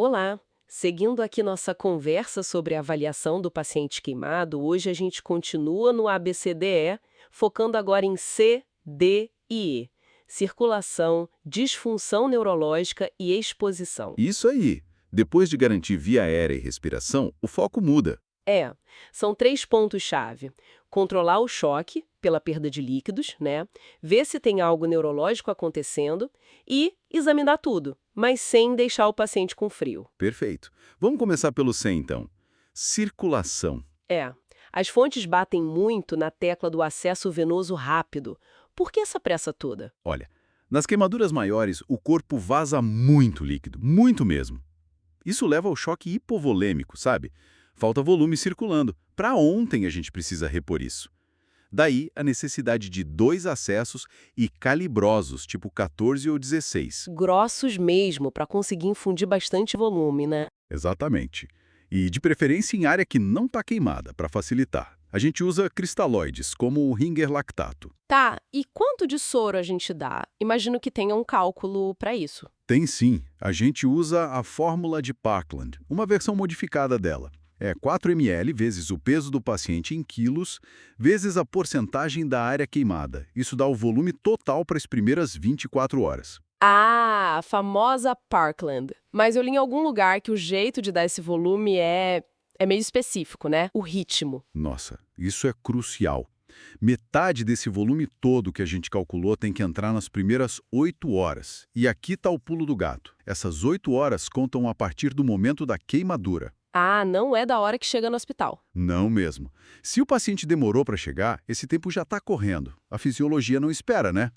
Olá! Seguindo aqui nossa conversa sobre a avaliação do paciente queimado, hoje a gente continua no ABCDE, focando agora em C, D e E: circulação, disfunção neurológica e exposição. Isso aí. Depois de garantir via aérea e respiração, o foco muda. É, são três pontos-chave: controlar o choque, pela perda de líquidos, né? Ver se tem algo neurológico acontecendo e examinar tudo, mas sem deixar o paciente com frio. Perfeito. Vamos começar pelo C, então. Circulação. É, as fontes batem muito na tecla do acesso venoso rápido. Por que essa pressa toda? Olha, nas queimaduras maiores, o corpo vaza muito líquido, muito mesmo. Isso leva ao choque hipovolêmico, sabe? Falta volume circulando. Para ontem a gente precisa repor isso. Daí a necessidade de dois acessos e calibrosos, tipo 14 ou 16. Grossos mesmo, para conseguir infundir bastante volume, né? Exatamente. E de preferência em área que não está queimada, para facilitar. A gente usa cristalóides, como o Ringer lactato. Tá, e quanto de soro a gente dá? Imagino que tenha um cálculo para isso. Tem sim, a gente usa a fórmula de Parkland, uma versão modificada dela. É 4 ml vezes o peso do paciente em quilos, vezes a porcentagem da área queimada. Isso dá o volume total para as primeiras 24 horas. Ah, a famosa Parkland. Mas eu li em algum lugar que o jeito de dar esse volume é meio específico, né? O ritmo. Nossa, isso é crucial. Metade desse volume todo que a gente calculou tem que entrar nas primeiras 8 horas. E aqui está o pulo do gato. Essas 8 horas contam a partir do momento da queimadura. Ah, não é da hora que chega no hospital. Não mesmo. Se o paciente demorou para chegar, esse tempo já está correndo. A fisiologia não espera, né?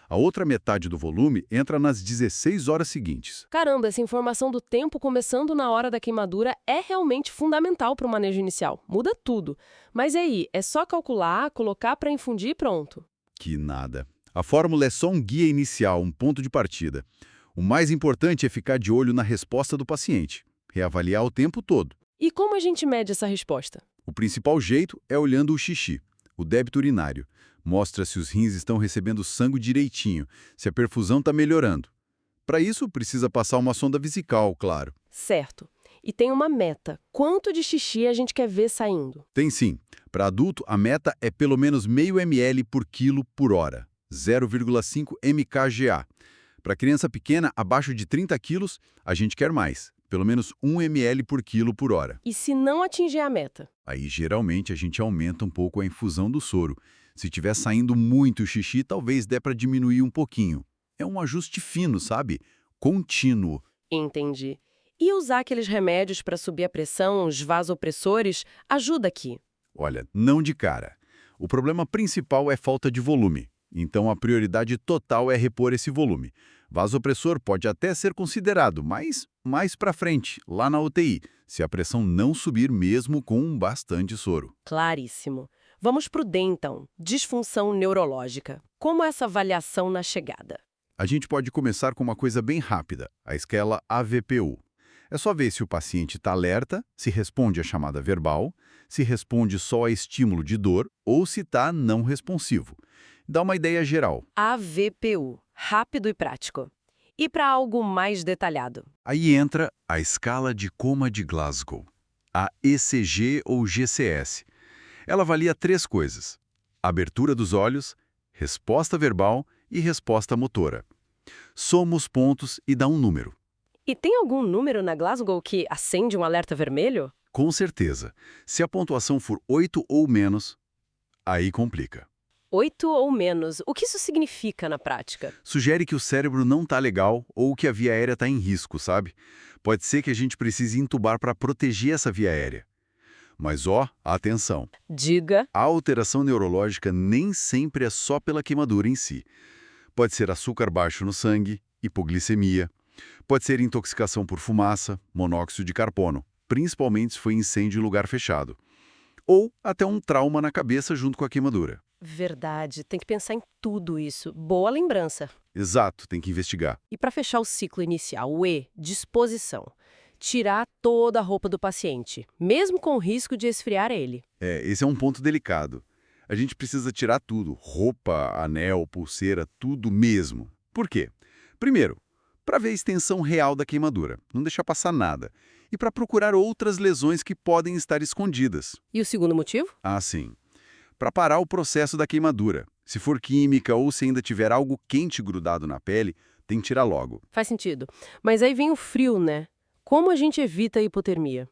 A outra metade do volume entra nas 16 horas seguintes. Caramba, essa informação do tempo começando na hora da queimadura é realmente fundamental para o manejo inicial. Muda tudo. Mas e aí, é só calcular, colocar para infundir e pronto. Que nada. A fórmula é só um guia inicial, um ponto de partida. O mais importante é ficar de olho na resposta do paciente. Reavaliar o tempo todo. E como a gente mede essa resposta? O principal jeito é olhando o xixi, o débito urinário. Mostra se os rins estão recebendo sangue direitinho, se a perfusão está melhorando. Para isso, precisa passar uma sonda vesical, claro. Certo. E tem uma meta. Quanto de xixi a gente quer ver saindo? Tem sim. Para adulto, a meta é pelo menos meio ml por quilo por hora, 0,5 mkga. Para criança pequena, abaixo de 30 quilos, a gente quer mais, pelo menos 1 ml por quilo por hora. E se não atingir a meta? Aí, geralmente, a gente aumenta um pouco a infusão do soro. Se estiver saindo muito xixi, talvez dê para diminuir um pouquinho. É um ajuste fino, sabe? Contínuo. Entendi. E usar aqueles remédios para subir a pressão, os vasopressores, ajuda aqui. Olha, não de cara. O problema principal é falta de volume. Então, a prioridade total é repor esse volume. Vasopressor pode até ser considerado, mas mais para frente, lá na UTI, se a pressão não subir mesmo com bastante soro. Claríssimo. Vamos para o D, então. Disfunção neurológica. Como é essa avaliação na chegada? A gente pode começar com uma coisa bem rápida, a escala AVPU. É só ver se o paciente está alerta, se responde à chamada verbal, se responde só a estímulo de dor ou se está não responsivo. Dá uma ideia geral. AVPU. Rápido e prático. E para algo mais detalhado? Aí entra a escala de coma de Glasgow, a ECG ou GCS. Ela avalia 3 coisas: abertura dos olhos, resposta verbal e resposta motora. Soma os pontos e dá um número. E tem algum número na Glasgow que acende um alerta vermelho? Com certeza. Se a pontuação for 8 ou menos, aí complica. 8 ou menos. O que isso significa na prática? Sugere que o cérebro não está legal ou que a via aérea está em risco, sabe? Pode ser que a gente precise intubar para proteger essa via aérea. Mas ó, atenção! Diga. A alteração neurológica nem sempre é só pela queimadura em si. Pode ser açúcar baixo no sangue, hipoglicemia. Pode ser intoxicação por fumaça, monóxido de carbono, principalmente se foi incêndio em lugar fechado. Ou até um trauma na cabeça junto com a queimadura. Verdade, tem que pensar em tudo isso. Boa lembrança. Exato, tem que investigar. E para fechar o ciclo inicial, o E, disposição. Tirar toda a roupa do paciente, mesmo com o risco de esfriar ele. Esse é um ponto delicado. A gente precisa tirar tudo, roupa, anel, pulseira, tudo mesmo. Por quê? Primeiro, para ver a extensão real da queimadura, não deixar passar nada, e para procurar outras lesões que podem estar escondidas. E o segundo motivo? Ah, sim. Para parar o processo da queimadura. Se for química ou se ainda tiver algo quente grudado na pele, tem que tirar logo. Faz sentido. Mas aí vem o frio, né? Como a gente evita a hipotermia?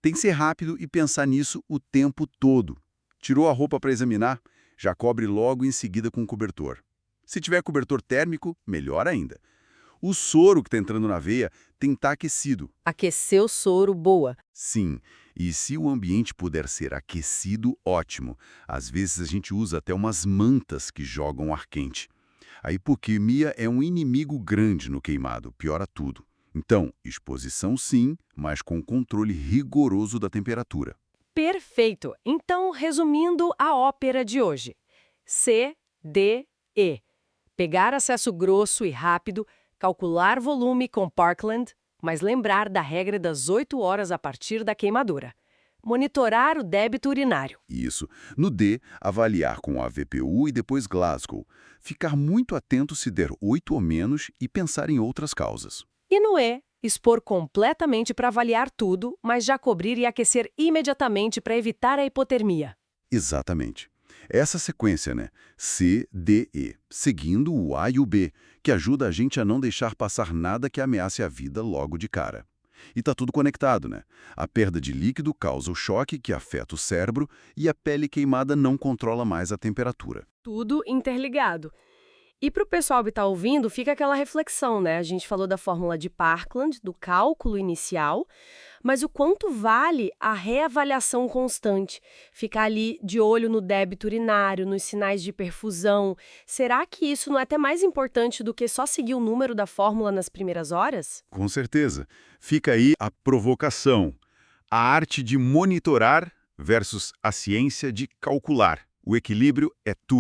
Tem que ser rápido e pensar nisso o tempo todo. Tirou a roupa para examinar? Já cobre logo em seguida com cobertor. Se tiver cobertor térmico, melhor ainda. O soro que está entrando na veia tem que estar aquecido. Aquecer o soro, boa. Sim, e se o ambiente puder ser aquecido, ótimo. Às vezes a gente usa até umas mantas que jogam ar quente. A hipoquemia é um inimigo grande no queimado, piora tudo. Então, exposição sim, mas com controle rigoroso da temperatura. Perfeito. Então, resumindo a ópera de hoje. C, D, E. Pegar acesso grosso e rápido, calcular volume com Parkland, mas lembrar da regra das 8 horas a partir da queimadura. Monitorar o débito urinário. Isso. No D, avaliar com a VPU e depois Glasgow. Ficar muito atento se der 8 ou menos e pensar em outras causas. E no E, expor completamente para avaliar tudo, mas já cobrir e aquecer imediatamente para evitar a hipotermia. Exatamente. Essa sequência, né? C, D, E, seguindo o A e o B, que ajuda a gente a não deixar passar nada que ameace a vida logo de cara. E tá tudo conectado, né? A perda de líquido causa o choque que afeta o cérebro e a pele queimada não controla mais a temperatura. Tudo interligado. E para o pessoal que está ouvindo, fica aquela reflexão, né? A gente falou da fórmula de Parkland, do cálculo inicial, mas o quanto vale a reavaliação constante? Ficar ali de olho no débito urinário, nos sinais de perfusão. Será que isso não é até mais importante do que só seguir o número da fórmula nas primeiras horas? Com certeza. Fica aí a provocação. A arte de monitorar versus a ciência de calcular. O equilíbrio é tudo.